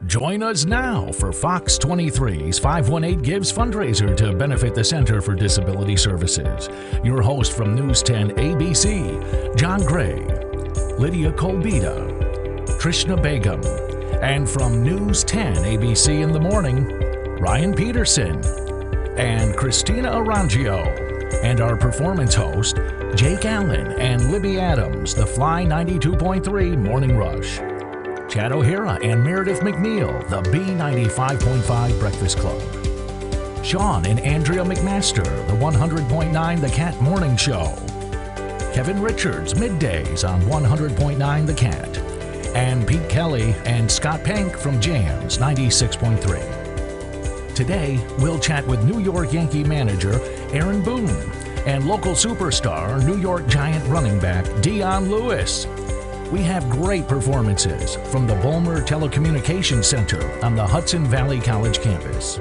Join us now for Fox 23's 518 Gives fundraiser to benefit the Center for Disability Services. Your host from News 10 ABC, John Gray, Lydia Kolbita, Trishna Begum, and from News 10 ABC in the morning, Ryan Peterson and Christina Arangio, and our performance host, Jake Allen and Libby Adams, the Fly 92.3 Morning Rush. Chad O'Hara and Meredith McNeil, the B95.5 Breakfast Club. Sean and Andrea McMaster, the 100.9 The Cat Morning Show. Kevin Richards, middays on 100.9 The Cat. And Pete Kelly and Scott Pank from Jams 96.3. Today, we'll chat with New York Yankee manager Aaron Boone and local superstar New York Giant running back Dion Lewis. We have great performances from the Bulmer Telecommunications Center on the Hudson Valley College campus.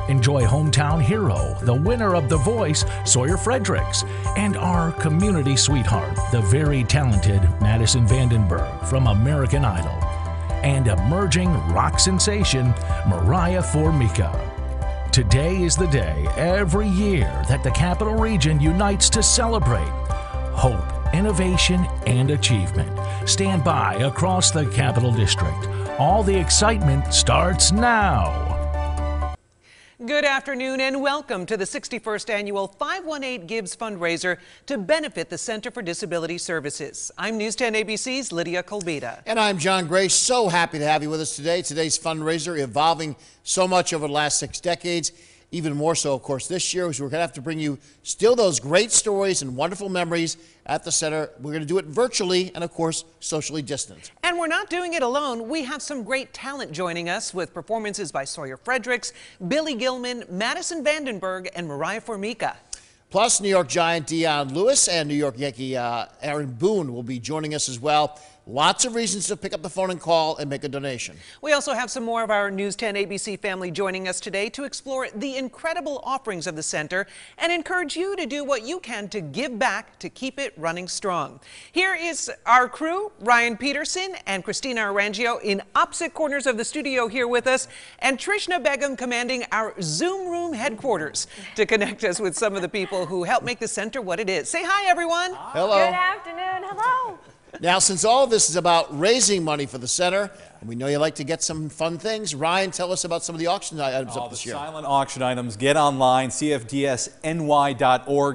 Enjoy Hometown Hero, the winner of The Voice, Sawyer Fredericks, and our community sweetheart, the very talented Madison Vandenberg from American Idol, and emerging rock sensation Mariah Formica. Today is the day every year that the Capital Region unites to celebrate hope, innovation, and achievement. Stand by across the Capital District. All the excitement starts now. Good afternoon and welcome to the 61st Annual 518 Gives fundraiser to benefit the Center for Disability Services. I'm News 10 ABC's Lydia Kolbita. And I'm John Gray. So happy to have you with us today. Today's fundraiser evolving so much over the last 6 decades. Even more so, of course, this year, as we're going to have to bring you still those great stories and wonderful memories at the center. We're going to do it virtually and, of course, socially distant. And we're not doing it alone. We have some great talent joining us with performances by Sawyer Fredericks, Billy Gilman, Madison Vandenberg, and Mariah Formica. Plus, New York Giant Dion Lewis and New York Yankee Aaron Boone will be joining us as well. Lots of reasons to pick up the phone and call and make a donation. We also have some more of our News 10 ABC family joining us today to explore the incredible offerings of the center and encourage you to do what you can to give back to keep it running strong. Here is our crew, Ryan Peterson and Christina Arangio in opposite corners of the studio here with us, and Trishna Begum commanding our Zoom room headquarters to connect us with some of the people who help make the center what it is. Say hi, everyone. Hello. Good afternoon. Hello. Now, since all of this is about raising money for the center, and we know you like to get some fun things, Ryan, tell us about some of the auction items up this year. Silent auction items. Get online, cfdsny.org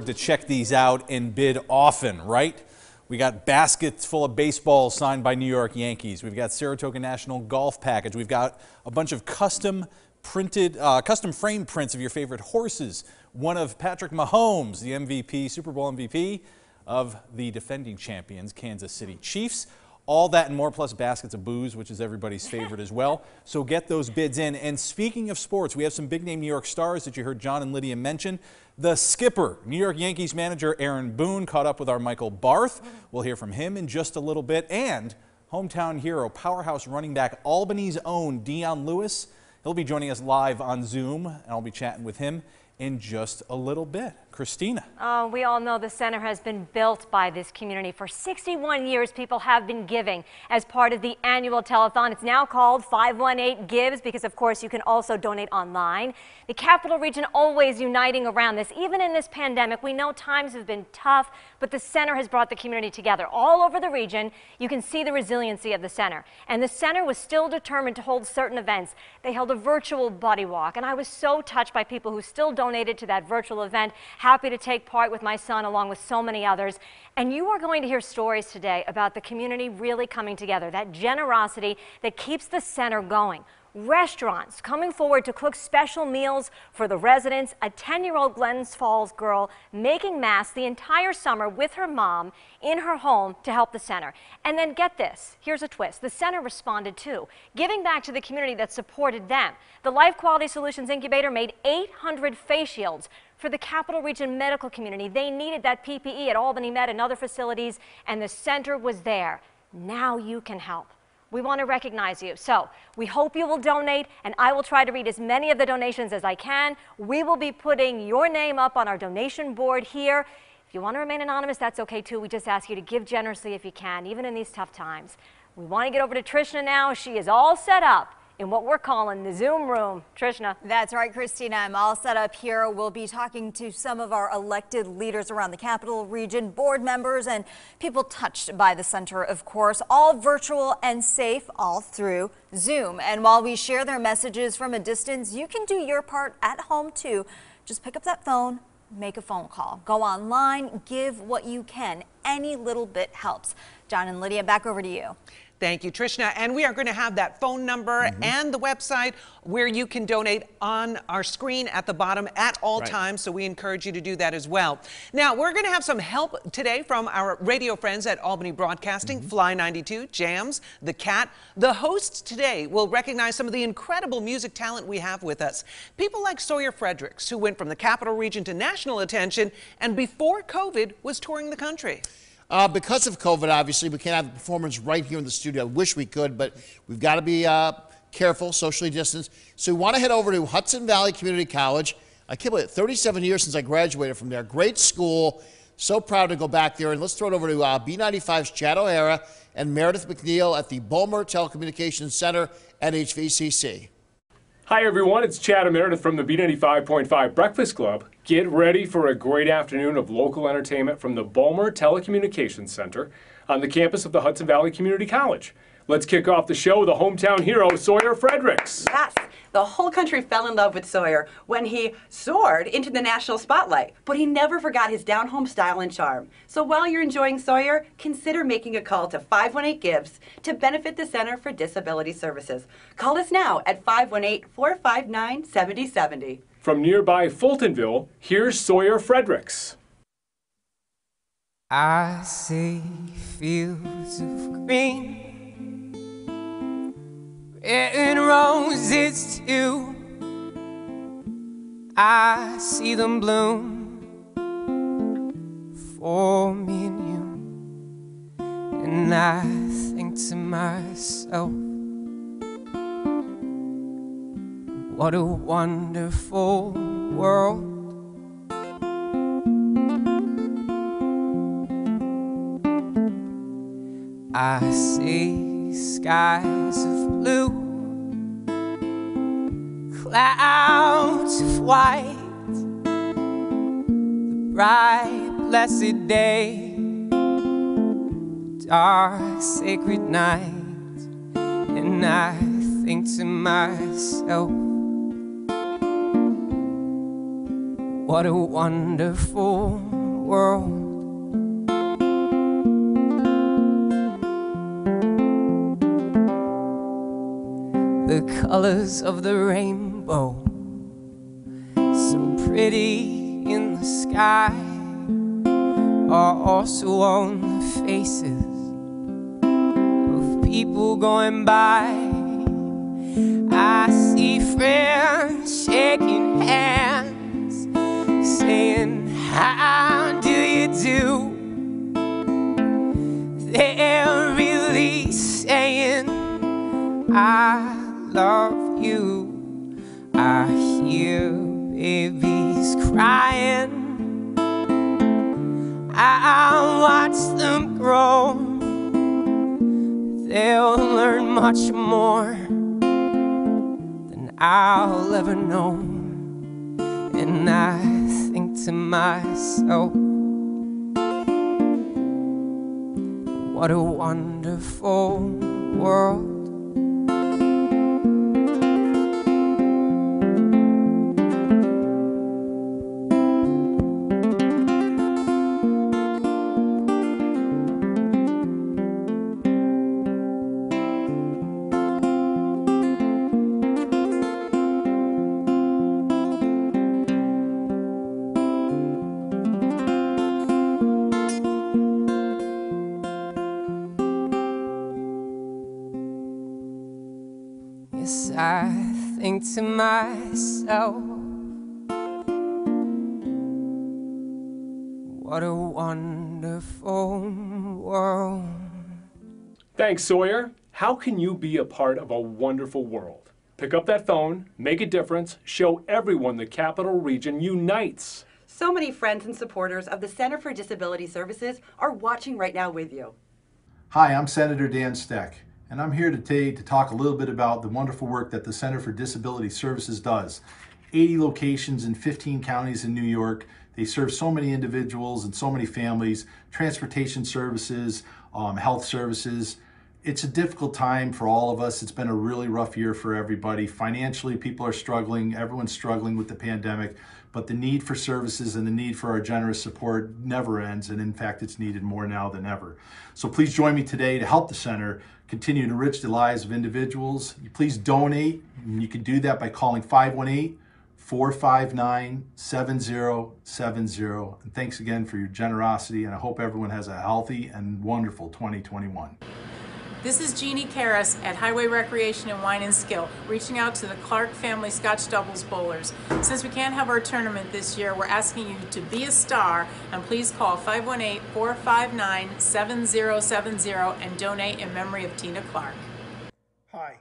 to check these out and bid often, right? We got baskets full of baseballs signed by New York Yankees. We've got Saratoga National Golf Package. We've got a bunch of custom frame prints of your favorite horses. One of Patrick Mahomes, the MVP, Super Bowl MVP, of the defending champions, Kansas City Chiefs. All that and more, plus baskets of booze, which is everybody's favorite as well. So get those bids in. And speaking of sports, we have some big-name New York stars that you heard John and Lydia mention. The skipper, New York Yankees manager Aaron Boone, caught up with our Michael Barth. We'll hear from him in just a little bit. And hometown hero, powerhouse running back, Albany's own Dion Lewis. He'll be joining us live on Zoom, and I'll be chatting with him in just a little bit. Christina. Oh, we all know the center has been built by this community. For 61 years, people have been giving as part of the annual telethon. It's now called 518 Gives because, of course, you can also donate online. The Capital Region always uniting around this. Even in this pandemic, we know times have been tough, but the center has brought the community together. All over the region, you can see the resiliency of the center. And the center was still determined to hold certain events. They held a virtual buddy walk, and I was so touched by people who still donated to that virtual event. Happy to take part with my son along with so many others. And you are going to hear stories today about the community really coming together, that generosity that keeps the center going. Restaurants coming forward to cook special meals for the residents. A 10-year-old Glens Falls girl making masks the entire summer with her mom in her home to help the center. And then get this, here's a twist. The center responded too, giving back to the community that supported them. The Life Quality Solutions Incubator made 800 face shields for the Capital Region medical community. They needed that PPE at Albany Med and other facilities, and the center was there. Now you can help. We want to recognize you. So we hope you will donate, and I will try to read as many of the donations as I can. We will be putting your name up on our donation board here. If you want to remain anonymous, that's okay too. We just ask you to give generously if you can, even in these tough times. We want to get over to Trishna now. She is all set up in what we're calling the Zoom room. Trishna. That's right, Christina. I'm all set up here. We'll be talking to some of our elected leaders around the Capital Region, board members, and people touched by the center, of course, all virtual and safe, all through Zoom. And while we share their messages from a distance, you can do your part at home too. Just pick up that phone, make a phone call, go online, give what you can. Any little bit helps. John and Lydia, back over to you. Thank you, Trishna. And we are going to have that phone number and the website where you can donate on our screen at the bottom at all times. So we encourage you to do that as well. Now, we're going to have some help today from our radio friends at Albany Broadcasting, Fly 92, Jams, The Cat. The hosts today will recognize some of the incredible music talent we have with us. People like Sawyer Fredericks, who went from the Capital Region to national attention and before COVID was touring the country. Because of COVID, obviously, we can't have the performance right here in the studio. I wish we could, but we've got to be careful, socially distanced. So we want to head over to Hudson Valley Community College. I can't believe it, 37 years since I graduated from there. Great school. So proud to go back there. And let's throw it over to B95's Chad O'Hara and Meredith McNeil at the Bulmer Telecommunications Center at HVCC. Hi, everyone. It's Chad and Meredith from the B95.5 Breakfast Club. Get ready for a great afternoon of local entertainment from the Bulmer Telecommunications Center on the campus of the Hudson Valley Community College. Let's kick off the show with a hometown hero, Sawyer Fredericks. Yes, the whole country fell in love with Sawyer when he soared into the national spotlight, but he never forgot his down-home style and charm. So while you're enjoying Sawyer, consider making a call to 518gives to benefit the Center for Disability Services. Call us now at 518-459-7070. From nearby Fultonville, here's Sawyer Fredericks. I see fields of green, red roses too. I see them bloom for me and you, and I think to myself, what a wonderful world. I see skies of blue, clouds of white, the bright blessed day, dark sacred night, and I think to myself, what a wonderful world. The colors of the rainbow, so pretty in the sky, are also on the faces of people going by. I see friends shaking hands, saying, how do you do? They're really saying, I love you. I hear babies crying, I watch them grow. They'll learn much more than I'll ever know. And I think to myself, what a wonderful world. Yes, I think to myself, what a wonderful world. Thanks, Sawyer. How can you be a part of a wonderful world? Pick up that phone, make a difference, show everyone the Capital Region unites. So many friends and supporters of the Center for Disability Services are watching right now with you. Hi, I'm Senator Dan Steck, and I'm here today to talk a little bit about the wonderful work that the Center for Disability Services does. 80 locations in 15 counties in New York. They serve so many individuals and so many families, transportation services, health services. It's a difficult time for all of us. It's been a really rough year for everybody. Financially, people are struggling. Everyone's struggling with the pandemic, but the need for services and the need for our generous support never ends, and in fact, it's needed more now than ever. So please join me today to help the center continue to enrich the lives of individuals. Please donate, and you can do that by calling 518-459-7070. And thanks again for your generosity, and I hope everyone has a healthy and wonderful 2021. This is Jeannie Karras at Highway Recreation and Wine and Skill, reaching out to the Clark family Scotch Doubles Bowlers. Since we can't have our tournament this year, we're asking you to be a star, and please call 518-459-7070 and donate in memory of Tina Clark. Hi,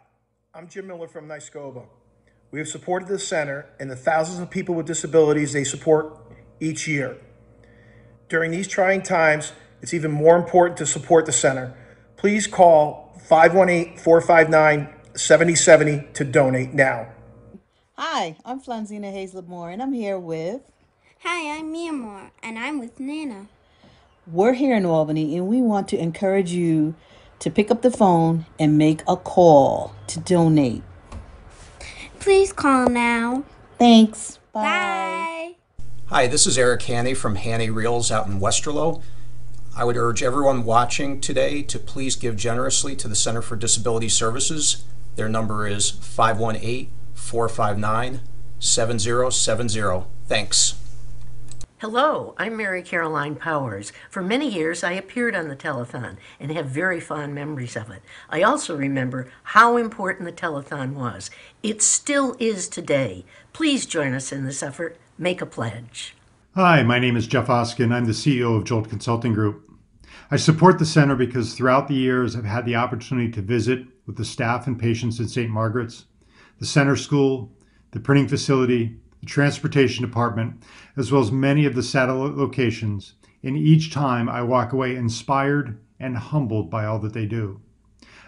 I'm Jim Miller from Niskova. We have supported the center and the thousands of people with disabilities they support each year. During these trying times, it's even more important to support the center. Please call 518-459-7070 to donate now. Hi, I'm Flanzina Hazlett Moore, and I'm here with... Hi, I'm Mia Moore, and I'm with Nana. We're here in Albany, and we want to encourage you to pick up the phone and make a call to donate. Please call now. Thanks. Bye. Bye. Hi, this is Eric Haney from Haney Reels out in Westerlo. I would urge everyone watching today to please give generously to the Center for Disability Services. Their number is 518-459-7070. Thanks. Hello, I'm Mary Caroline Powers. For many years, I appeared on the telethon and have very fond memories of it. I also remember how important the telethon was. It still is today. Please join us in this effort. Make a pledge. Hi, my name is Jeff Oskin. I'm the CEO of Jolt Consulting Group. I support the center because throughout the years I've had the opportunity to visit with the staff and patients in St. Margaret's, the center school, the printing facility, the transportation department, as well as many of the satellite locations, and each time I walk away inspired and humbled by all that they do.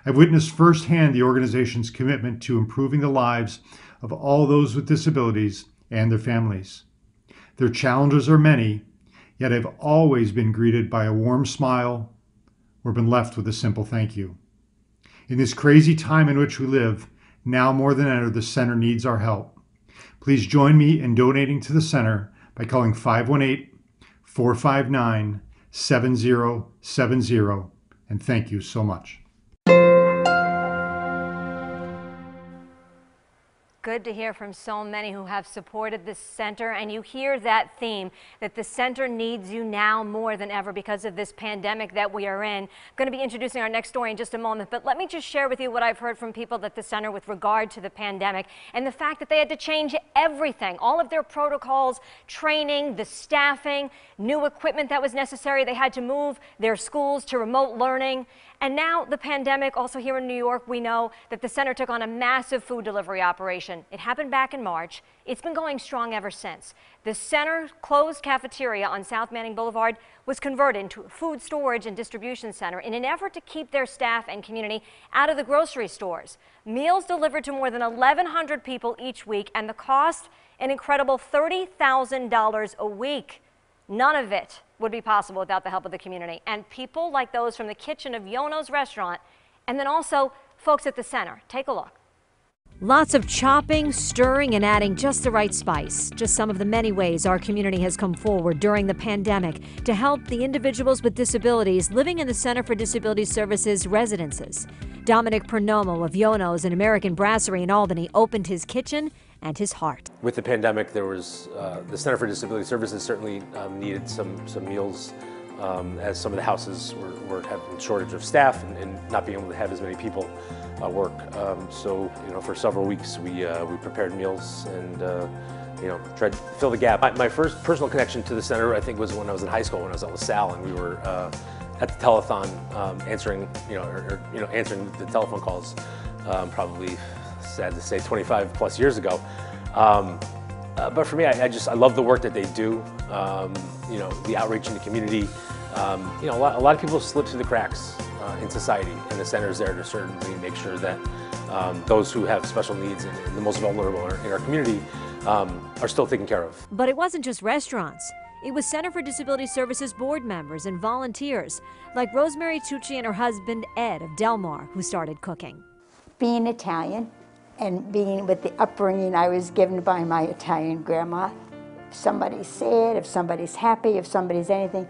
I've witnessed firsthand the organization's commitment to improving the lives of all those with disabilities and their families. Their challenges are many, yet I've always been greeted by a warm smile or been left with a simple thank you. In this crazy time in which we live, now more than ever, the center needs our help. Please join me in donating to the center by calling 518-459-7070, and thank you so much. Good to hear from so many who have supported this center, and you hear that theme that the center needs you now more than ever because of this pandemic that we are in. I'm going to be introducing our next story in just a moment, but let me just share with you what I've heard from people at the center with regard to the pandemic and the fact that they had to change everything, all of their protocols, training, the staffing, new equipment that was necessary. They had to move their schools to remote learning. And now the pandemic, also here in New York, we know that the center took on a massive food delivery operation. It happened back in March. It's been going strong ever since. The center closed cafeteria on South Manning Boulevard was converted into a food storage and distribution center in an effort to keep their staff and community out of the grocery stores. Meals delivered to more than 1,100 people each week, and the cost, an incredible $30,000 a week. None of it would be possible without the help of the community and people like those from the kitchen of Yono's restaurant, and then also folks at the center. Take a look. Lots of chopping, stirring, and adding just the right spice. Just some of the many ways our community has come forward during the pandemic to help the individuals with disabilities living in the Center for Disability Services residences. Dominic Pernomo of Yono's, an American brasserie in Albany, opened his kitchen and his heart. With the pandemic, there was the Center for Disability Services certainly needed some meals as some of the houses were having a shortage of staff and not being able to have as many people work. So for several weeks we prepared meals and tried to fill the gap. My first personal connection to the center, I think, was when I was in high school, when I was out with Sal, and we were at the telethon answering answering the telephone calls, probably, sad to say, 25 plus years ago. But for me, I love the work that they do. The outreach in the community. A lot of people slip through the cracks in society, and the center is there to certainly make sure that those who have special needs and the most vulnerable in our community are still taken care of. But it wasn't just restaurants. It was Center for Disability Services board members and volunteers like Rosemary Tucci and her husband Ed of Del Mar who started cooking. Being Italian and being with the upbringing I was given by my Italian grandma, if somebody's sad, if somebody's happy, if somebody's anything,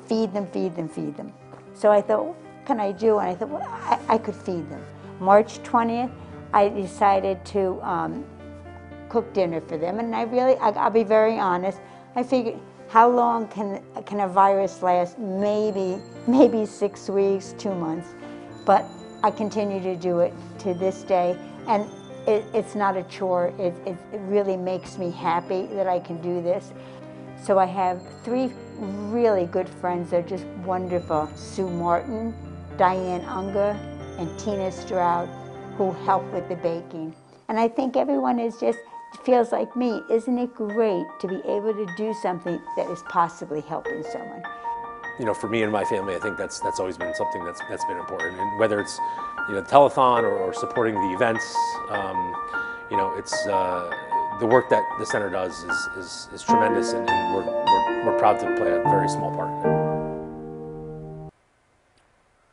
feed them, feed them, feed them. So I thought, what can I do? And I thought, well, I could feed them. March 20th, I decided to cook dinner for them. And I'll be very honest, I figured, how long can a virus last? Maybe 6 weeks, 2 months. But I continue to do it to this day. And it's not a chore. It really makes me happy that I can do this. So I have 3 really good friends. They're just wonderful. Sue Martin, Diane Unger, and Tina Stroud, who help with the baking. And I think everyone feels like me. Isn't it great to be able to do something that is possibly helping someone? You know, for me and my family, I think that's always been something that's been important. And whether it's, you know, the telethon or supporting the events, you know, it's the work that the center does is tremendous, and we're proud to play a very small part in it.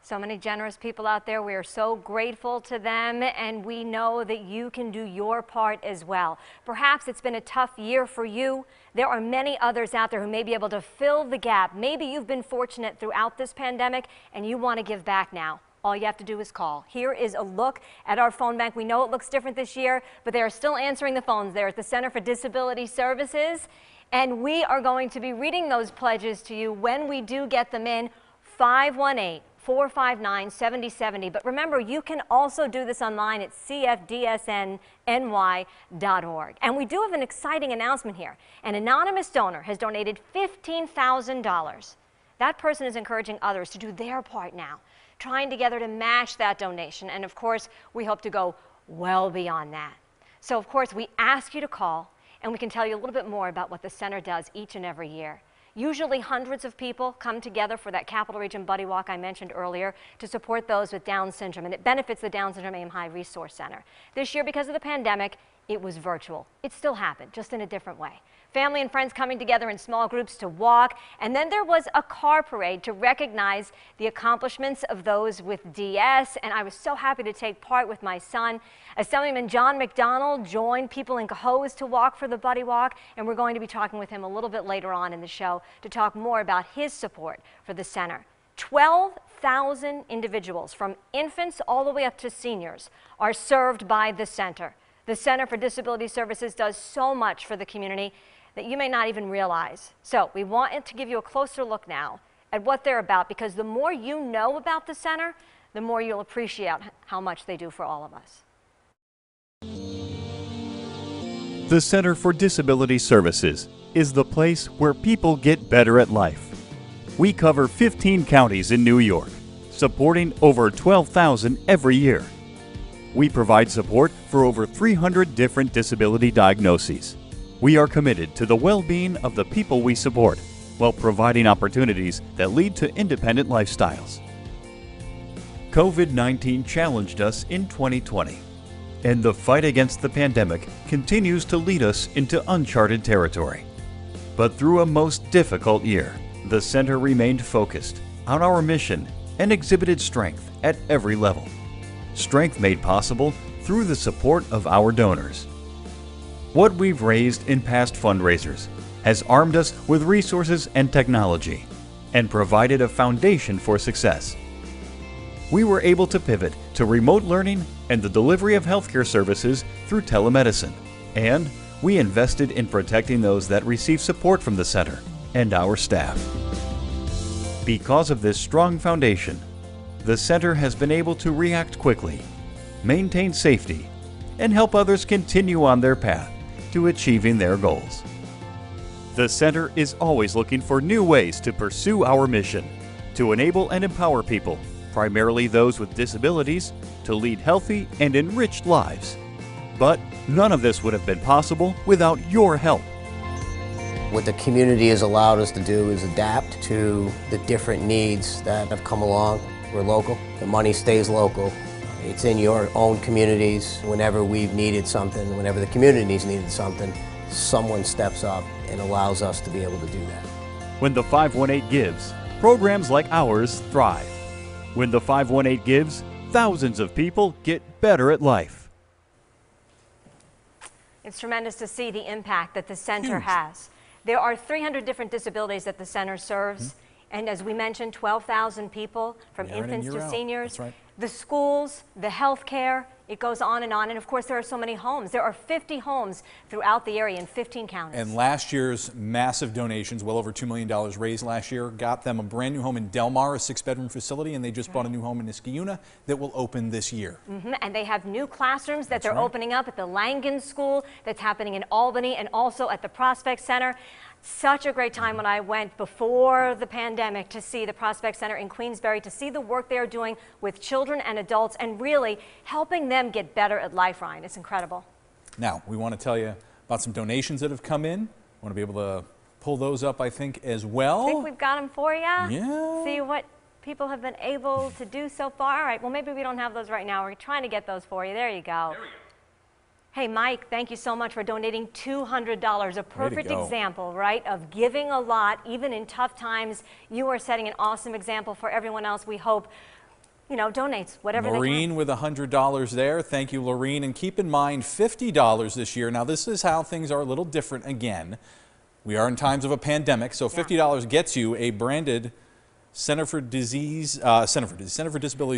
So many generous people out there. We are so grateful to them, and we know that you can do your part as well. Perhaps it's been a tough year for you. There are many others out there who may be able to fill the gap. Maybe you've been fortunate throughout this pandemic and you want to give back now. All you have to do is call. Here is a look at our phone bank. We know it looks different this year, but they are still answering the phones there at the Center for Disability Services. And we are going to be reading those pledges to you when we do get them in. 518-459-7070. But remember, you can also do this online at cfdsnny.org. And we do have an exciting announcement here. An anonymous donor has donated $15,000. That person is encouraging others to do their part now, trying together to match that donation. And of course, we hope to go well beyond that. So of course, we ask you to call, and we can tell you a little bit more about what the center does each and every year. Usually hundreds of people come together for that Capital Region Buddy Walk I mentioned earlier to support those with Down syndrome, and it benefits the Down Syndrome Aim High Resource Center. This year, because of the pandemic, it was virtual. It still happened, just in a different way. Family and friends coming together in small groups to walk, and then there was a car parade to recognize the accomplishments of those with DS, and I was so happy to take part with my son. Assemblyman John McDonald joined people in Cohoes to walk for the Buddy Walk, and we're going to be talking with him a little bit later on in the show to talk more about his support for the center. 12,000 individuals, from infants all the way up to seniors, are served by the center. The Center for Disability Services does so much for the community that you may not even realize. So we wanted to give you a closer look now at what they're about, because the more you know about the center, the more you'll appreciate how much they do for all of us. The Center for Disability Services is the place where people get better at life. We cover 15 counties in New York, supporting over 12,000 every year. We provide support for over 300 different disability diagnoses. We are committed to the well-being of the people we support, while providing opportunities that lead to independent lifestyles. COVID-19 challenged us in 2020, and the fight against the pandemic continues to lead us into uncharted territory. But through a most difficult year, the center remained focused on our mission and exhibited strength at every level. Strength made possible through the support of our donors. What we've raised in past fundraisers has armed us with resources and technology and provided a foundation for success. We were able to pivot to remote learning and the delivery of healthcare services through telemedicine, and we invested in protecting those that receive support from the center and our staff. Because of this strong foundation, the center has been able to react quickly, maintain safety, and help others continue on their path to achieving their goals. The center is always looking for new ways to pursue our mission, to enable and empower people, primarily those with disabilities, to lead healthy and enriched lives. But none of this would have been possible without your help. What the community has allowed us to do is adapt to the different needs that have come along. We're local. The money stays local. It's in your own communities. Whenever we've needed something, whenever the community's needed something, someone steps up and allows us to be able to do that. When the 518 gives, programs like ours thrive. When the 518 gives, thousands of people get better at life. It's tremendous to see the impact that the center has. There are 300 different disabilities that the center serves. And as we mentioned, 12,000 people from infants to seniors. That's right. The schools, the health care, it goes on. And of course, there are so many homes. There are 50 homes throughout the area in 15 counties. And last year's massive donations, well over $2 million raised last year, got them a brand new home in Del Mar, a 6-bedroom facility, and they just bought a new home in Niskayuna that will open this year. And they have new classrooms that they're opening up at the Langan School that's happening in Albany and also at the Prospect Center. Such a great time when I went before the pandemic to see the Prospect Center in Queensbury, to see the work they are doing with children and adults and really helping them get better at life, Ryan. It's incredible. Now, we want to tell you about some donations that have come in. I want to be able to pull those up, I think, as well. I think we've got them for you. Yeah. See what people have been able to do so far. All right, well, maybe we don't have those right now. We're trying to get those for you. There you go. There we go. Hey, Mike, thank you so much for donating $200. A perfect example, right, of giving a lot, even in tough times. You are setting an awesome example for everyone else. We hope, donates whatever they can. Lorene with $100 there. Thank you, Lorene. And keep in mind, $50 this year. Now, this is how things are a little different again. We are in times of a pandemic, so $50 gets you a branded Center for Disability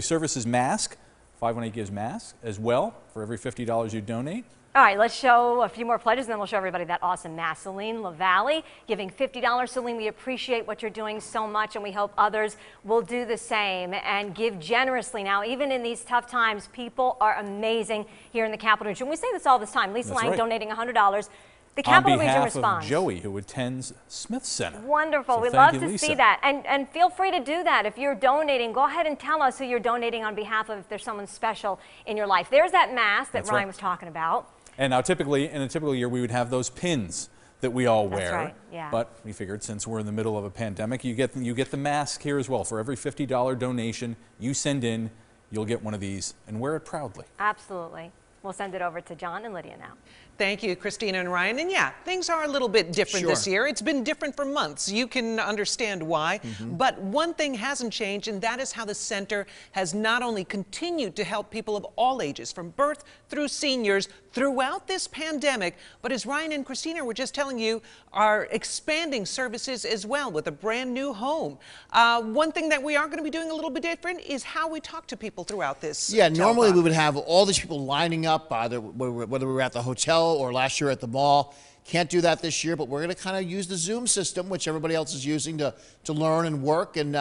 Services mask. 518 gives mask as well for every $50 you donate. All right, let's show a few more pledges, and then we'll show everybody that awesome mask. Celine LaValle giving $50. Celine, we appreciate what you're doing so much, and we hope others will do the same and give generously. Now, even in these tough times, people are amazing here in the Capital Region. We say this all this time. Lisa Lang donating $100. The Capital Region responds. On behalf of Joey, who attends Smith Center. Wonderful. We love to see that. And feel free to do that. If you're donating, go ahead and tell us who you're donating on behalf of if there's someone special in your life. There's that mask that Ryan was talking about. And now typically, in a typical year, we would have those pins that we all wear. That's right, yeah. But we figured since we're in the middle of a pandemic, you get the mask here as well. For every $50 donation you send in, you'll get one of these and wear it proudly. Absolutely. We'll send it over to John and Lydia now. Thank you, Christina and Ryan. And yeah, things are a little bit different this year. It's been different for months. You can understand why. But one thing hasn't changed, and that is how the center has not only continued to help people of all ages, from birth through seniors, throughout this pandemic, but as Ryan and Christina were just telling you, are expanding services as well with a brand new home. One thing that we are going to be doing a little bit different is how we talk to people throughout this. Yeah, normally we would have all these people lining up, either whether we were at the hotel or last year at the mall. Can't do that this year, but we're going to kind of use the Zoom system, which everybody else is using to learn and work. And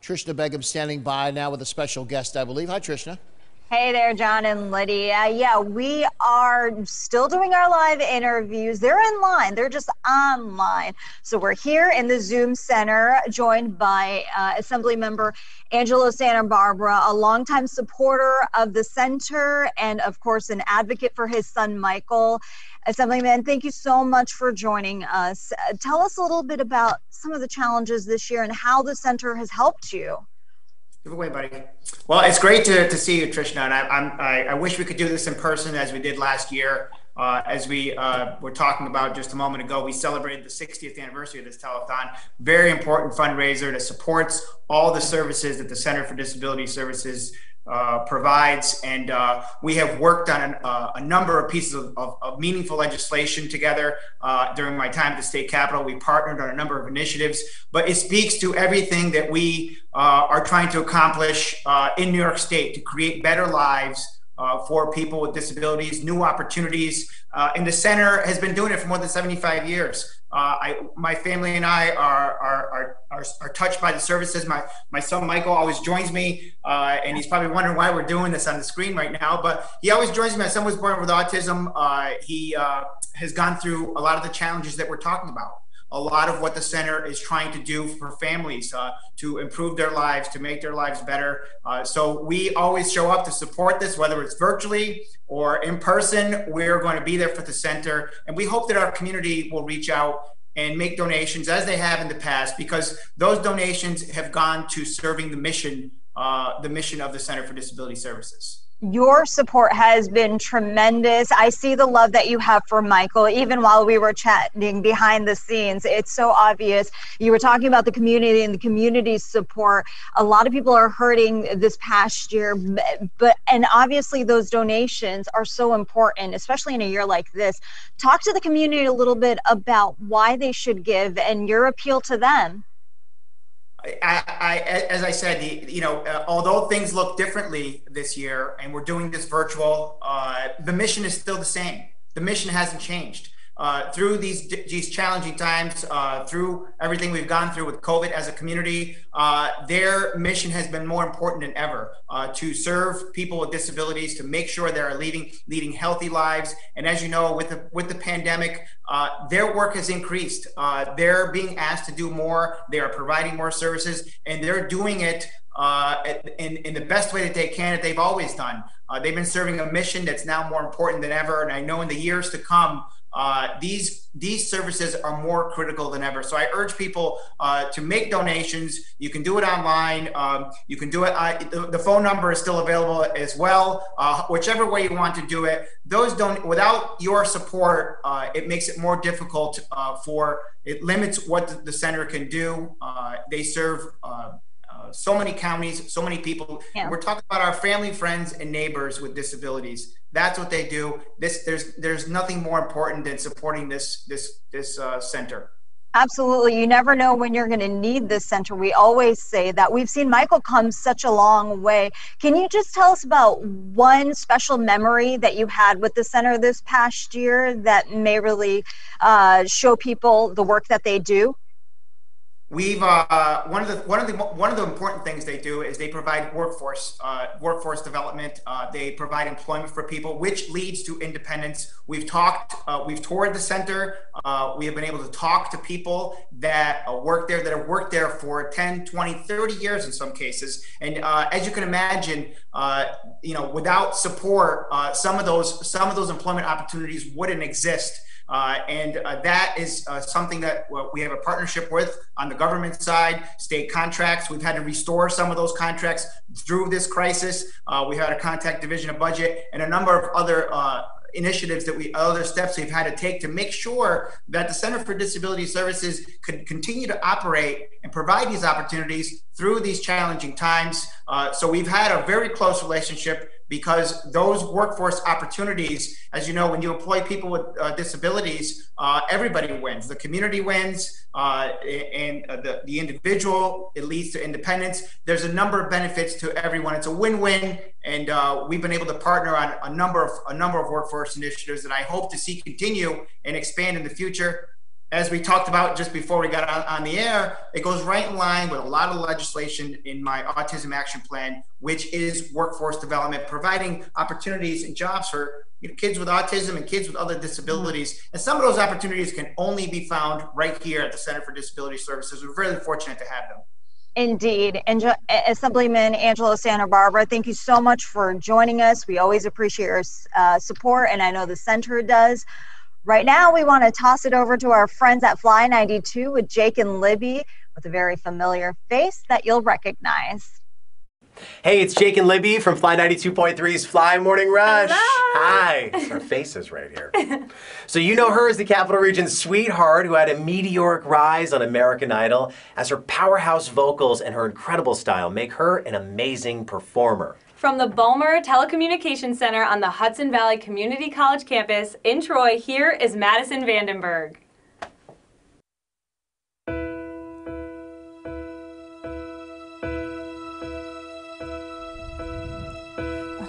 Trishna Begum standing by now with a special guest, I believe. Hi, Trishna. Hey there, John and Lydia. Yeah, we are still doing our live interviews. They're in line. They're just online. So we're here in the Zoom Center, joined by Assemblymember Angelo Santa Barbara, a longtime supporter of the center and, of course, an advocate for his son, Michael. Assemblyman, thank you so much for joining us. Tell us a little bit about some of the challenges this year and how the center has helped you. Give away, buddy. Well, it's great to see you, Trishna, and I wish we could do this in person as we did last year. As we were talking about just a moment ago, we celebrated the 60th anniversary of this telethon. Very important fundraiser that supports all the services that the Center for Disability Services provides, and we have worked on a number of pieces of meaningful legislation together during my time at the state capitol. We partnered on a number of initiatives, but it speaks to everything that we are trying to accomplish in New York State to create better lives for people with disabilities, new opportunities, and the center has been doing it for more than 75 years. My family and I are touched by the services. My son Michael always joins me, and he's probably wondering why we're doing this on the screen right now. But he always joins me. My son was born with autism. He has gone through a lot of the challenges that we're talking about. A lot of what the center is trying to do for families to improve their lives, to make their lives better. So we always show up to support this, whether it's virtually or in person. We're going to be there for the center. And we hope that our community will reach out and make donations as they have in the past, because those donations have gone to serving the mission the mission of the Center for Disability Services. Your support has been tremendous. I see the love that you have for Michael, even while we were chatting behind the scenes. It's so obvious. You were talking about the community and the community's support. A lot of people are hurting this past year, and obviously those donations are so important, especially in a year like this. Talk to the community a little bit about why they should give and your appeal to them. As I said, although things look differently this year and we're doing this virtual, the mission is still the same. The mission hasn't changed. Through these challenging times, through everything we've gone through with COVID as a community, their mission has been more important than ever, to serve people with disabilities, to make sure they're leading healthy lives. And as you know, with the pandemic, their work has increased. They're being asked to do more. They are providing more services, and they're doing it in the best way that they can, that they've always done. They've been serving a mission that's now more important than ever. And I know in the years to come, these services are more critical than ever. So I urge people to make donations. You can do it online. You can do it. The phone number is still available as well. Whichever way you want to do it. Without your support, it makes it more difficult. It limits what the center can do. They serve so many counties, so many people. Yeah. We're talking about our family, friends, and neighbors with disabilities. That's what they do. There's nothing more important than supporting this center. Absolutely. You never know when you're going to need this center. We always say that. We've seen Michael come such a long way. Can you just tell us about one special memory that you had with the center this past year that may really show people the work that they do? We've one of the important things they do is they provide workforce development. They provide employment for people, which leads to independence. We've toured the center. We have been able to talk to people that work there, that have worked there for 10, 20, 30 years in some cases. And as you can imagine, without support, some of those employment opportunities wouldn't exist. That is something that we have a partnership with on the government side, state contracts. We've had to restore some of those contracts through this crisis. We had a contact division of budget and a number of other initiatives other steps we've had to take to make sure that the Center for Disability Services could continue to operate and provide these opportunities through these challenging times. So we've had a very close relationship, because those workforce opportunities, as you know, when you employ people with disabilities, everybody wins. The community wins, and the individual, it leads to independence. There's a number of benefits to everyone. It's a win-win, and we've been able to partner on a number of workforce initiatives that I hope to see continue and expand in the future. As we talked about just before we got on the air, it goes right in line with a lot of legislation in my Autism Action Plan, which is workforce development, providing opportunities and jobs for kids with autism and kids with other disabilities. And some of those opportunities can only be found right here at the Center for Disability Services. We're really fortunate to have them. Indeed. And Assemblyman Angelo Santa Barbara, thank you so much for joining us. We always appreciate your support, and I know the center does. Right now, we want to toss it over to our friends at Fly 92 with Jake and Libby, with a very familiar face that you'll recognize. Hey, it's Jake and Libby from Fly 92.3's Fly Morning Rush. Hello. Hi. It's our faces right here. So you know her as the Capital Region's sweetheart who had a meteoric rise on American Idol, as her powerhouse vocals and her incredible style make her an amazing performer. From the Bulmer Telecommunications Center on the Hudson Valley Community College campus in Troy, here is Madison Vandenberg. I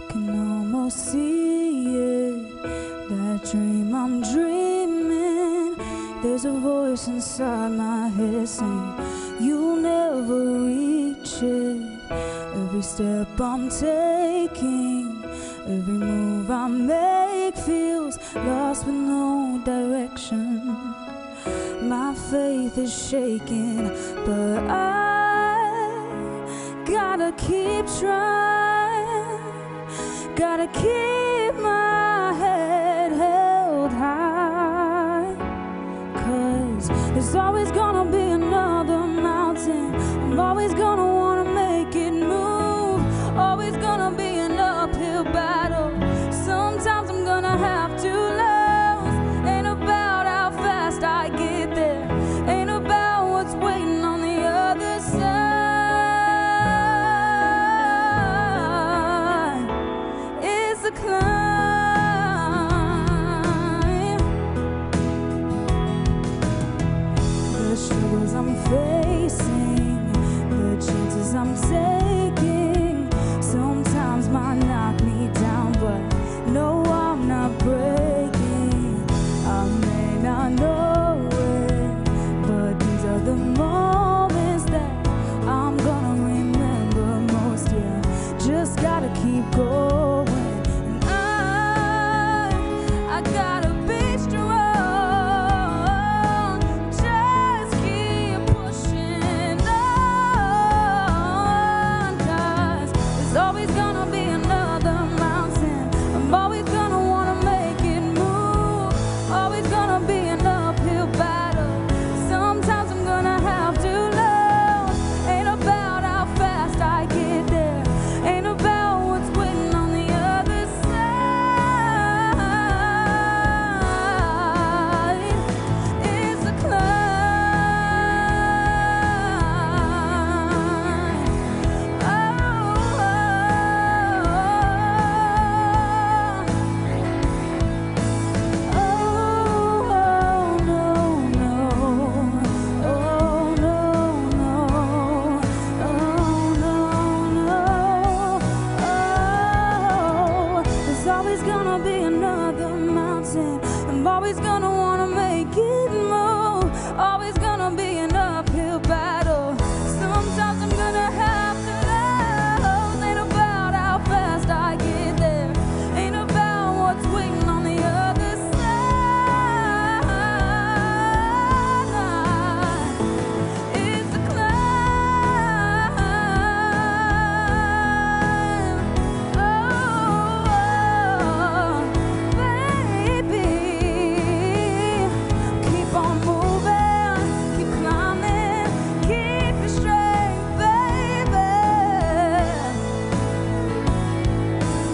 can almost see it, that dream I'm dreaming. There's a voice inside my head saying, you'll never reach it. Every step I'm taking, every move I make feels lost with no direction. My faith is shaking, but I gotta keep trying. Gotta keep my head held high, 'cause there's always gonna be another mountain. I'm always gonna wanna make it move. always gonna wanna make it move, always gonna be an uphill battle. Sometimes I'm gonna have to lose. Ain't about how fast I get there, ain't about what's waiting on the other side. It's a climb. Oh, baby, keep on moving, keep climbing, keep it straight, baby.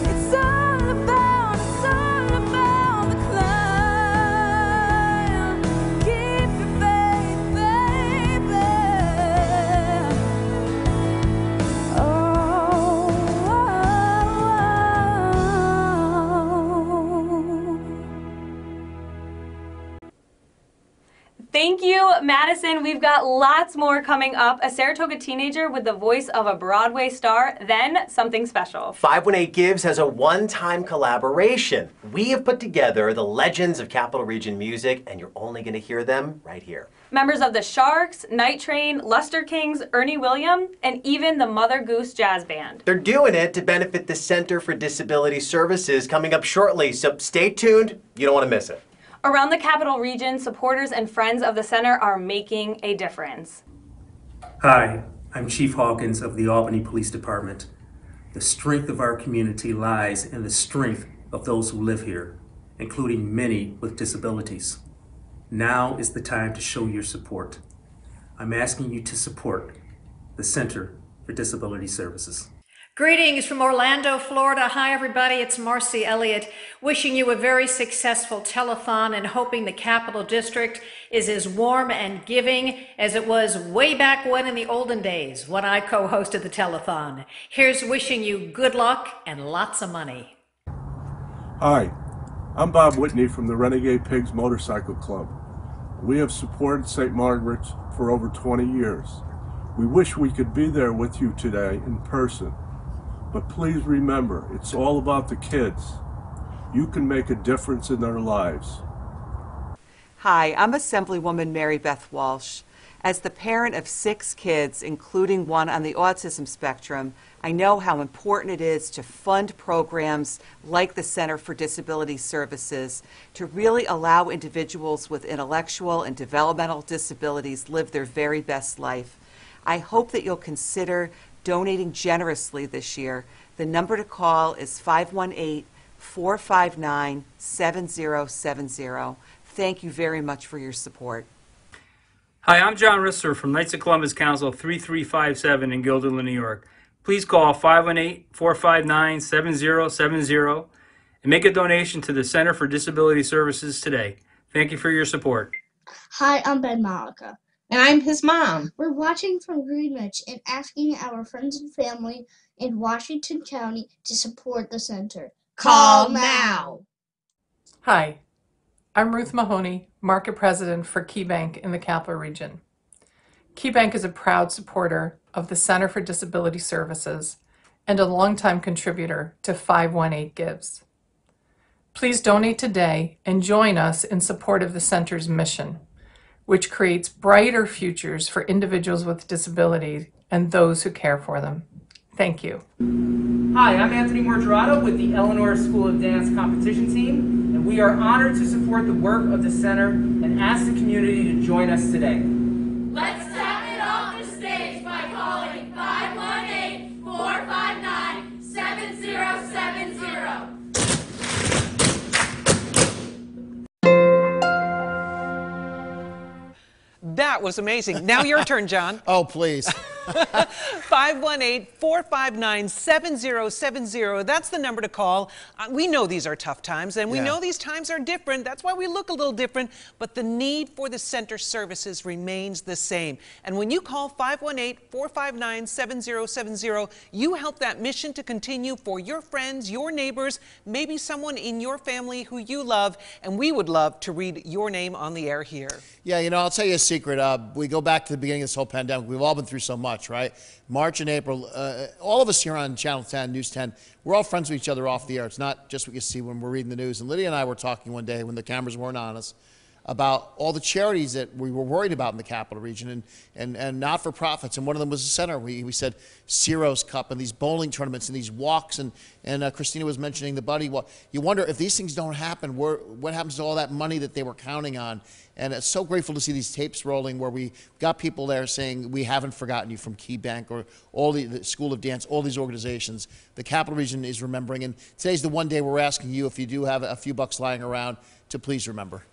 It's all about the climb. Keep your faith, baby. Thank you, Madison. We've got lots more coming up. A Saratoga teenager with the voice of a Broadway star, then something special. 518 Gives has a one-time collaboration. We have put together the legends of Capital Region music, and you're only going to hear them right here. Members of the Sharks, Night Train, Luster Kings, Ernie William, and even the Mother Goose Jazz Band. They're doing it to benefit the Center for Disability Services coming up shortly, so stay tuned. You don't want to miss it. Around the Capital Region, supporters and friends of the center are making a difference. Hi, I'm Chief Hawkins of the Albany Police Department. The strength of our community lies in the strength of those who live here, including many with disabilities. Now is the time to show your support. I'm asking you to support the Center for Disability Services. Greetings from Orlando, Florida. Hi, everybody. It's Marcy Elliott, wishing you a very successful telethon and hoping the Capital District is as warm and giving as it was way back when in the olden days when I co-hosted the telethon. Here's wishing you good luck and lots of money. Hi, I'm Bob Whitney from the Renegade Pigs Motorcycle Club. We have supported St. Margaret's for over 20 years. We wish we could be there with you today in person. But please remember, it's all about the kids. You can make a difference in their lives. Hi, I'm Assemblywoman Mary Beth Walsh. As the parent of 6 kids, including one on the autism spectrum, I know how important it is to fund programs like the Center for Disability Services to really allow individuals with intellectual and developmental disabilities live their very best life. I hope that you'll consider donating generously this year. The number to call is 518-459-7070. Thank you very much for your support. Hi, I'm John Risser from Knights of Columbus Council 3357 in Guilderland, New York. Please call 518-459-7070 and make a donation to the Center for Disability Services today. Thank you for your support. Hi, I'm Ben Malika. And I'm his mom. We're watching from Greenwich and asking our friends and family in Washington County to support the center. Call now. Hi, I'm Ruth Mahoney, Market President for KeyBank in the Capital Region. KeyBank is a proud supporter of the Center for Disability Services and a longtime contributor to 518 Gives. Please donate today and join us in support of the center's mission, which creates brighter futures for individuals with disabilities and those who care for them. Thank you. Hi, I'm Anthony Morgerato with the Eleanor School of Dance competition team, and we are honored to support the work of the center and ask the community to join us today. Let's tap it off the stage by calling 518-459-7070. That was amazing. Now your turn, John. Oh, please. 518-459-7070. That's the number to call. We know these are tough times, and we know these times are different. That's why we look a little different, but the need for the center services remains the same. And when you call 518-459-7070, you help that mission to continue for your friends, your neighbors, maybe someone in your family who you love, and we would love to read your name on the air here. Yeah, you know, I'll tell you a secret. We go back to the beginning of this whole pandemic. We've all been through so much. much, right? March and April, all of us here on Channel 10, News 10, we're all friends with each other off the air. It's not just what you see when we're reading the news. And Lydia and I were talking one day when the cameras weren't on us about all the charities that we were worried about in the capital region and not-for-profits. And one of them was the center. We said Ciro's Cup and these bowling tournaments and these walks. And Christina was mentioning the Buddy Walk. You wonder if these things don't happen, what happens to all that money that they were counting on? And it's so grateful to see these tapes rolling where we got people there saying, we haven't forgotten you, from Key Bank or all the School of Dance, all these organizations. The capital region is remembering. And today's the one day we're asking you, if you do have a few bucks lying around, to please remember.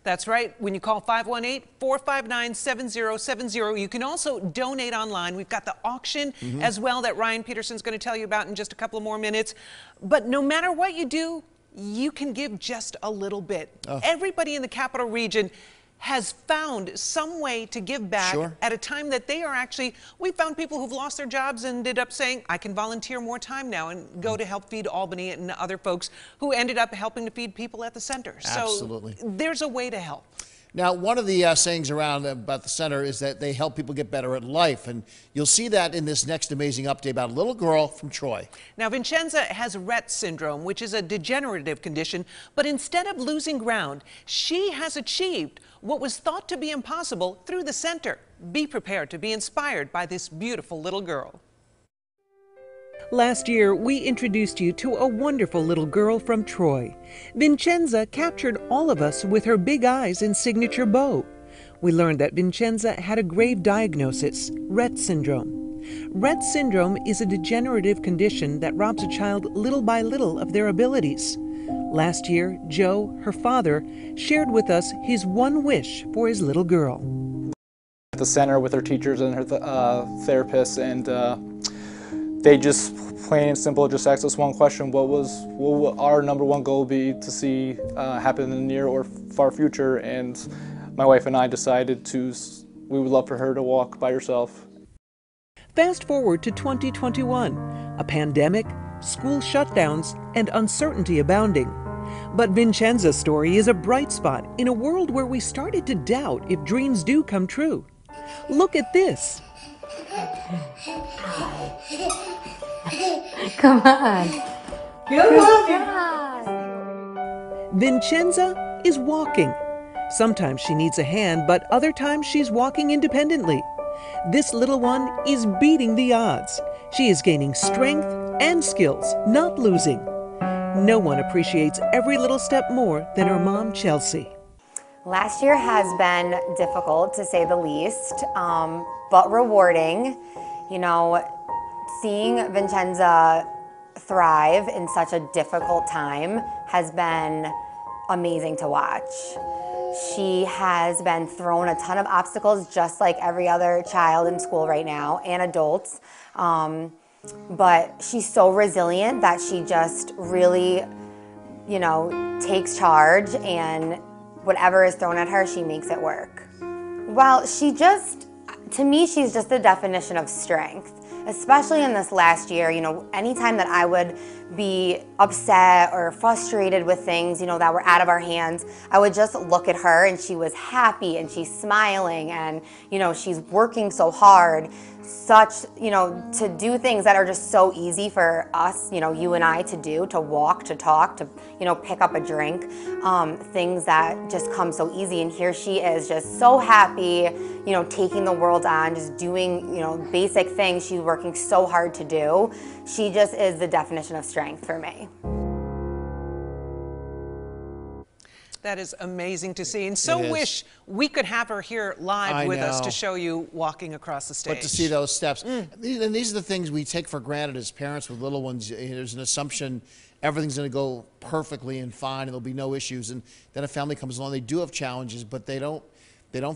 That's right. When you call 518-459-7070, you can also donate online. We've got the auction as well that Ryan Peterson's going to tell you about in just a couple of more minutes. But no matter what you do, you can give just a little bit. Everybody in the capital region has found some way to give back at a time that they are actually, we found people who've lost their jobs and ended up saying, I can volunteer more time now and go to help feed Albany, and other folks who ended up helping to feed people at the center. Absolutely. So there's a way to help. Now, one of the sayings around about the center is that they help people get better at life, and you'll see that in this next amazing update about a little girl from Troy. Now, Vincenza has Rett syndrome, which is a degenerative condition, but instead of losing ground, she has achieved what was thought to be impossible through the center. Be prepared to be inspired by this beautiful little girl. Last year, we introduced you to a wonderful little girl from Troy. Vincenza captured all of us with her big eyes and signature bow. We learned that Vincenza had a grave diagnosis, Rett syndrome. Rett syndrome is a degenerative condition that robs a child little by little of their abilities. Last year, Joe, her father, shared with us his one wish for his little girl. At the center with her teachers and her therapists, and they just plain and simple just asked us one question: what will our #1 goal be to see happen in the near or far future? And my wife and I decided we would love for her to walk by herself. Fast forward to 2021, a pandemic, school shutdowns, and uncertainty abounding. But Vincenza's story is a bright spot in a world where we started to doubt if dreams do come true. Look at this. Come on. Good job. Vincenza is walking. Sometimes she needs a hand, but other times she's walking independently. This little one is beating the odds. She is gaining strength and skills, not losing. No one appreciates every little step more than her mom, Chelsea. Last year has been difficult, to say the least, but rewarding. You know, seeing Vincenza thrive in such a difficult time has been amazing to watch. She has been thrown a ton of obstacles, just like every other child in school right now, and adults. But she's so resilient that she just really, you know, takes charge, and whatever is thrown at her, she makes it work. Well, to me, she's just the definition of strength, especially in this last year. You know, anytime that I would be upset or frustrated with things, you know, that were out of our hands, I would just look at her and she was happy and she's smiling and, you know, she's working so hard. You know, to do things that are just so easy for us, you know, you and I to do, to walk, to talk, to, you know, pick up a drink, things that just come so easy. And here she is, just so happy, you know, taking the world on, just doing, you know, basic things she's working so hard to do. She just is the definition of strength for me. That is amazing to see, and so wish we could have her here live with us to show you walking across the stage. But to see those steps. And these are the things we take for granted as parents with little ones. There's an assumption everything's going to go perfectly and fine and there'll be no issues. And then a family comes along, they do have challenges, but they don't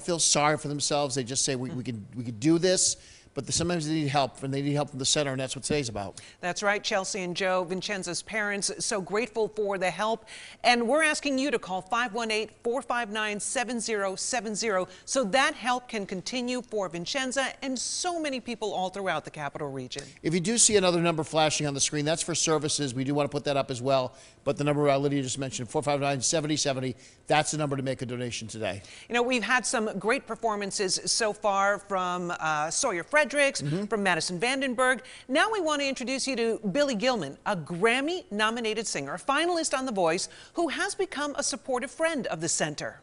feel sorry for themselves. They just say, we could do this. But sometimes they need help, and they need help from the center, and that's what today's about. That's right, Chelsea and Joe, Vincenza's parents, so grateful for the help. And we're asking you to call 518-459-7070 so that help can continue for Vincenza and so many people all throughout the capital region. If you do see another number flashing on the screen, that's for services. We do want to put that up as well. But the number Lydia just mentioned, 459-7070, that's the number to make a donation today. You know, we've had some great performances so far from Sawyer Fred Fredericks, from Madison Vandenberg. Now we want to introduce you to Billy Gilman, a Grammy-nominated singer, a finalist on The Voice, who has become a supportive friend of the center.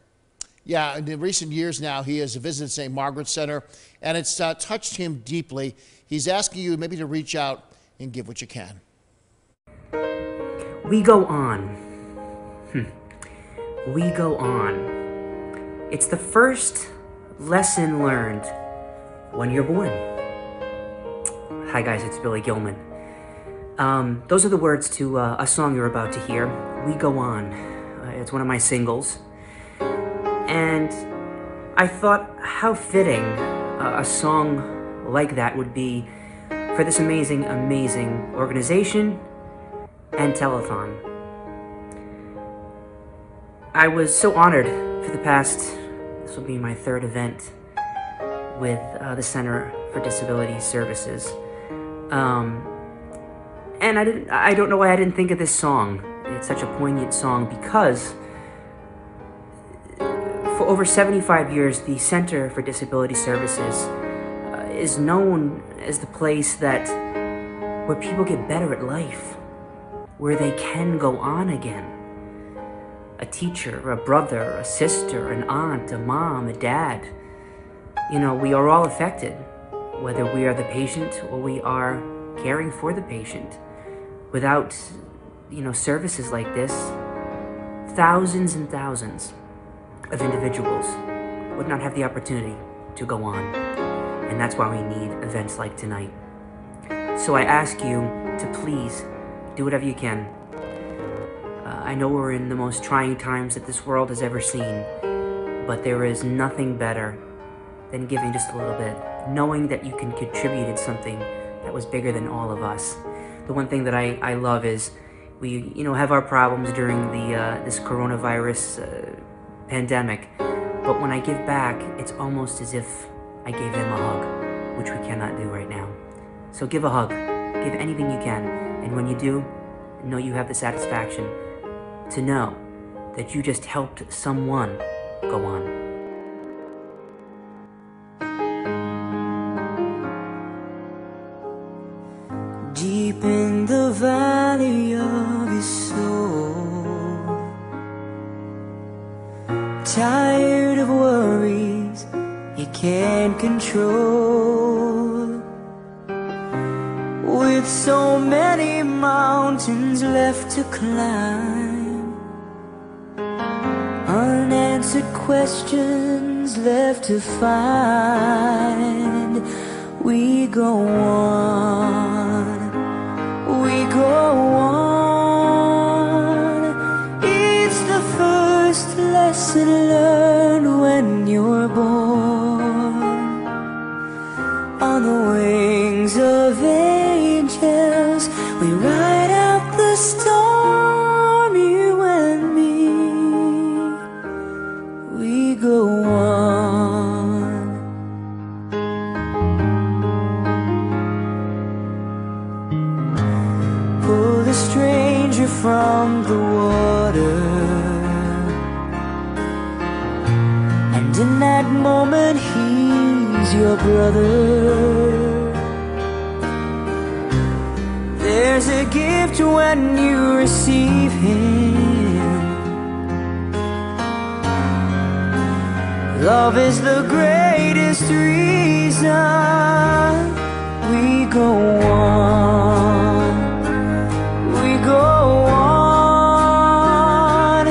Yeah, in recent years now, he has visited St. Margaret's Center, and it's touched him deeply. He's asking you maybe to reach out and give what you can. We go on. We go on. It's the first lesson learned when you're born. Hi guys, it's Billy Gilman. Those are the words to a song you're about to hear, We Go On. It's one of my singles. And I thought how fitting a song like that would be for this amazing, amazing organization and telethon. I was so honored for the past, this will be my third event with the Center for Disability Services. And I don't know why I didn't think of this song. It's such a poignant song because for over 75 years, the Center for Disability Services is known as the place where people get better at life, where they can go on again. A teacher, a brother, a sister, an aunt, a mom, a dad. You know, we are all affected, whether we are the patient or we are caring for the patient. Without, services like this, thousands and thousands of individuals would not have the opportunity to go on. And that's why we need events like tonight. So I ask you to please do whatever you can. I know we're in the most trying times that this world has ever seen, but there is nothing better than giving just a little bit, knowing that you can contribute in something that was bigger than all of us. The one thing that I love is we, have our problems during this coronavirus pandemic, but when I give back, it's almost as if I gave them a hug, which we cannot do right now. So give a hug, give anything you can, and when you do, know you have the satisfaction to know that you just helped someone go on. Deep in the valley of your soul, tired of worries you can't control, with so many mountains left to climb, unanswered questions left to find. We go on, we go on. It's the first lesson learned when you're born. On the wings of angels, we ride out the storm, you and me. We go on. Pull the stranger from the water, and in that moment he's your brother. There's a gift when you receive him. Love is the greatest reason we go on. We go on.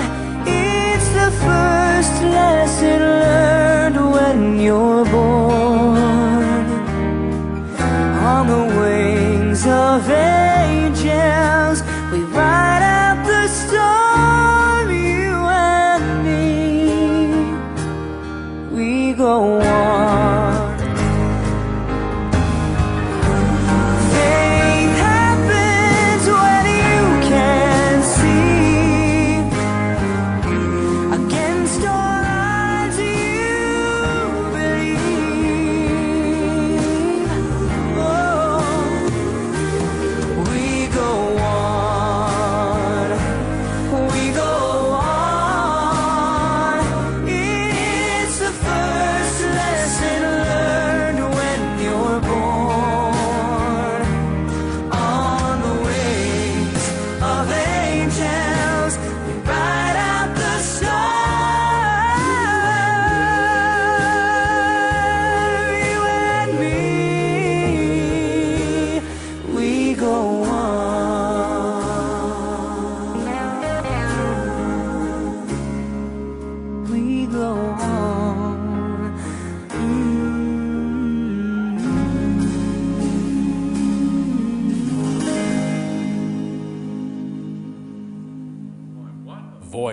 It's the first lesson learned when you're born. On the wings of angels, we ride out the storm, you and me. We go on. Faith happens when you can see. Against all odds, you believe. Oh, we go on. We go on. It's the first lesson learned when you're born.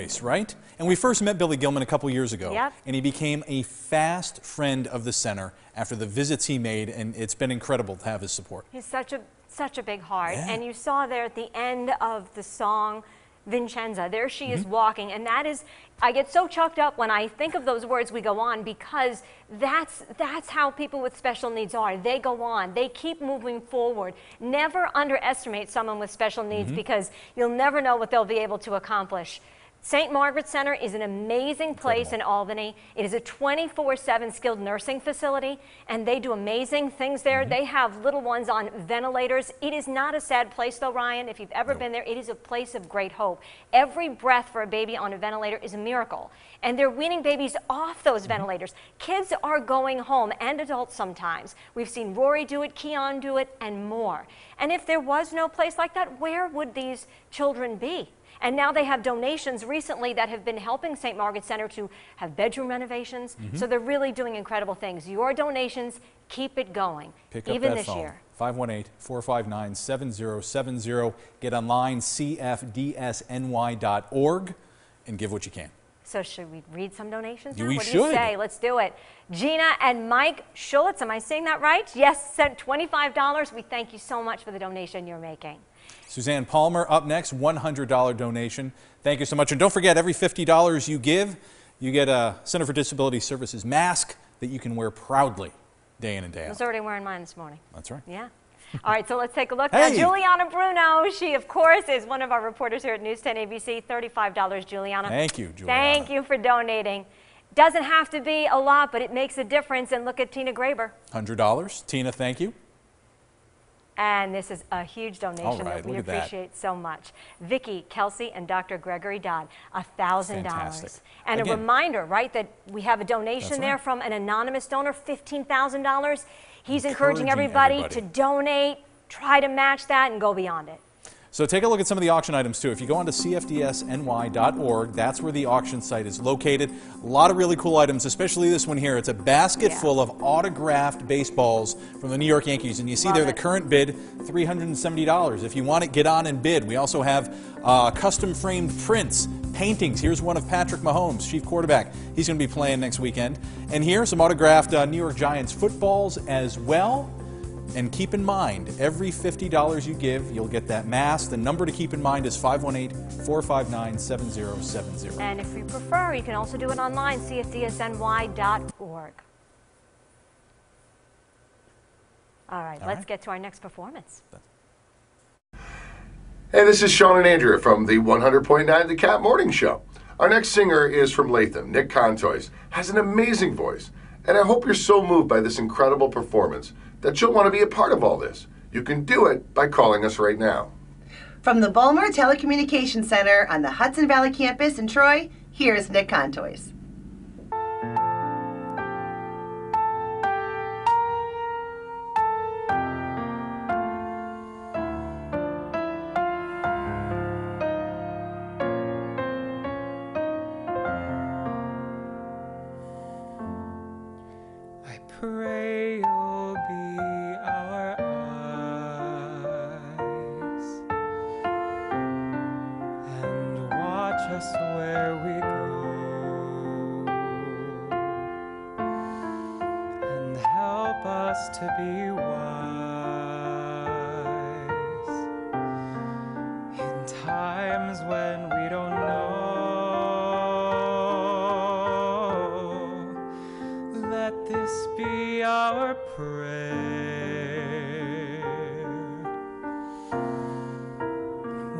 voice, right? And we first met Billy Gilman a couple years ago. Yep. And he became a fast friend of the center after the visits he made, and it's been incredible to have his support. He's such a big heart. Yeah. And you saw there at the end of the song, Vincenza, there she is walking, and that is, I get so choked up when I think of those words, we go on, because that's how people with special needs are. They go on, they keep moving forward. Never underestimate someone with special needs, because you'll never know what they'll be able to accomplish. St. Margaret's Center is an amazing place in Albany. It is a 24/7 skilled nursing facility, and they do amazing things there. They have little ones on ventilators. It is not a sad place, though, Ryan. If you've ever been there, it is a place of great hope. Every breath for a baby on a ventilator is a miracle, and they're weaning babies off those ventilators. Kids are going home, and adults sometimes. We've seen Rory do it, Keon do it, and more. And if there was no place like that, where would these children be? And now they have donations recently that have been helping St. Margaret's Center to have bedroom renovations. So they're really doing incredible things. Your donations, keep it going, Pick up even that this phone. year. 518-459-7070. Get online, cfdsny.org, and give what you can. So should we read some donations Yeah, now? we What do you should. say? Let's do it. Gina and Mike Schultz, am I saying that right? Yes, sent $25. We thank you so much for the donation you're making. Suzanne Palmer up next, $100 donation. Thank you so much. And don't forget, every $50 you give, you get a Center for Disability Services mask that you can wear proudly day in and day I out. was already wearing mine this morning. That's right. Yeah. All right, so let's take a look. Hey. Now, Juliana Bruno, she, of course, is one of our reporters here at News 10 ABC. $35, Juliana. Thank you, Juliana. Thank you for donating. Doesn't have to be a lot, but it makes a difference. And look at Tina Graber. $100. Tina, thank you. And this is a huge donation All right, that we look at that. appreciate so much. Vicky, Kelsey, and Dr. Gregory Dodd, $1,000. Fantastic. And Again, a reminder, right, that we have a donation That's there right. from an anonymous donor, $15,000. He's encouraging Encouraging everybody everybody. to donate, try to match that, and go beyond it. So take a look at some of the auction items too. If you go onto cfdsny.org, that's where the auction site is located. A lot of really cool items, especially this one here. It's a basket full of autographed baseballs from the New York Yankees. And you see there the current bid, $370. If you want it, get on and bid. We also have custom framed prints, paintings. Here's one of Patrick Mahomes, chief quarterback. He's going to be playing next weekend. And here, some autographed New York Giants footballs as well. And keep in mind, every $50 you give, you'll get that mask. The number to keep in mind is 518-459-7070. And if you prefer, you can also do it online, cfdsny.org. All right, let's get to our next performance. Hey, this is Sean and Andrea from the 100.9 The Cat Morning Show. Our next singer is from Latham, Nick Contois. Has an amazing voice, and I hope you're so moved by this incredible performance that you'll want to be a part of all this. You can do it by calling us right now. From the Bulmer Telecommunications Center on the Hudson Valley campus in Troy, here's Nick Contois. Pray you'll be our eyes and watch us where we go and help us to be wise in times when we don't know. Let this be our prayer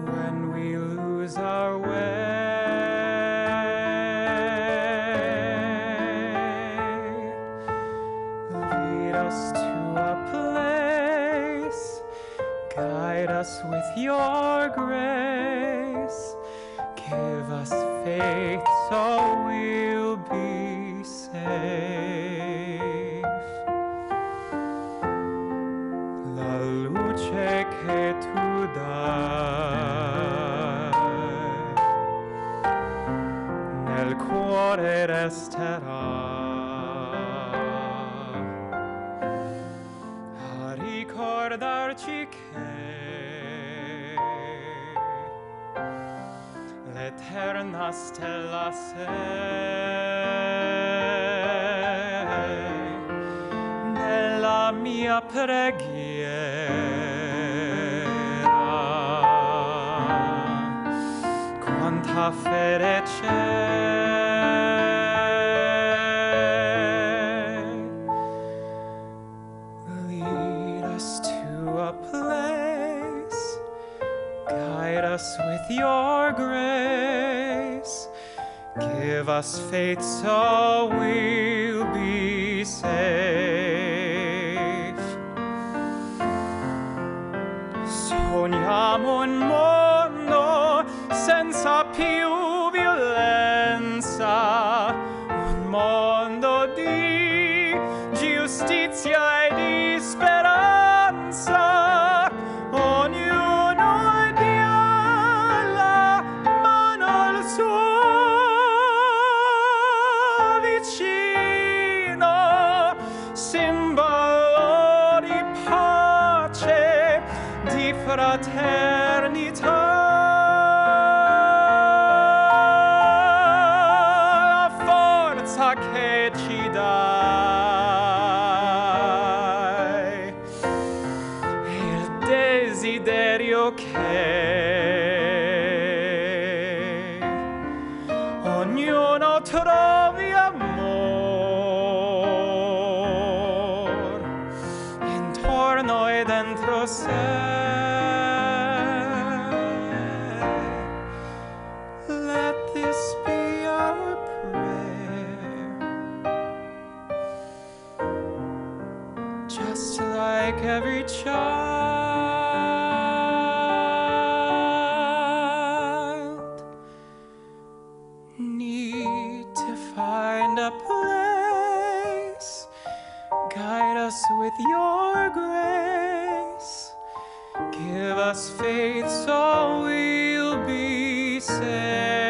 when we lose our way. Lead us to a place, guide us with your grace, give us faith so we'll be safe. La luce che tu dai nel cuore resterà a ricordarci che eterna stella sei nella mia preghiera. Quanta fede c'è. Lead us to a place, guide us with your grace, give us faith so we'll be safe. Sogniamo un mondo senza più violenza, un mondo di giustizia e di speranza. Ognuno dia la mano al suo vicino, simbolo di pace, di fraternità. La forza che ci dai, il desiderio che ognuno trovi amor intorno e dentro sé. Let this be our prayer, just like every child. Need to find a place, guide us with your grace, give us faith so we'll be saved.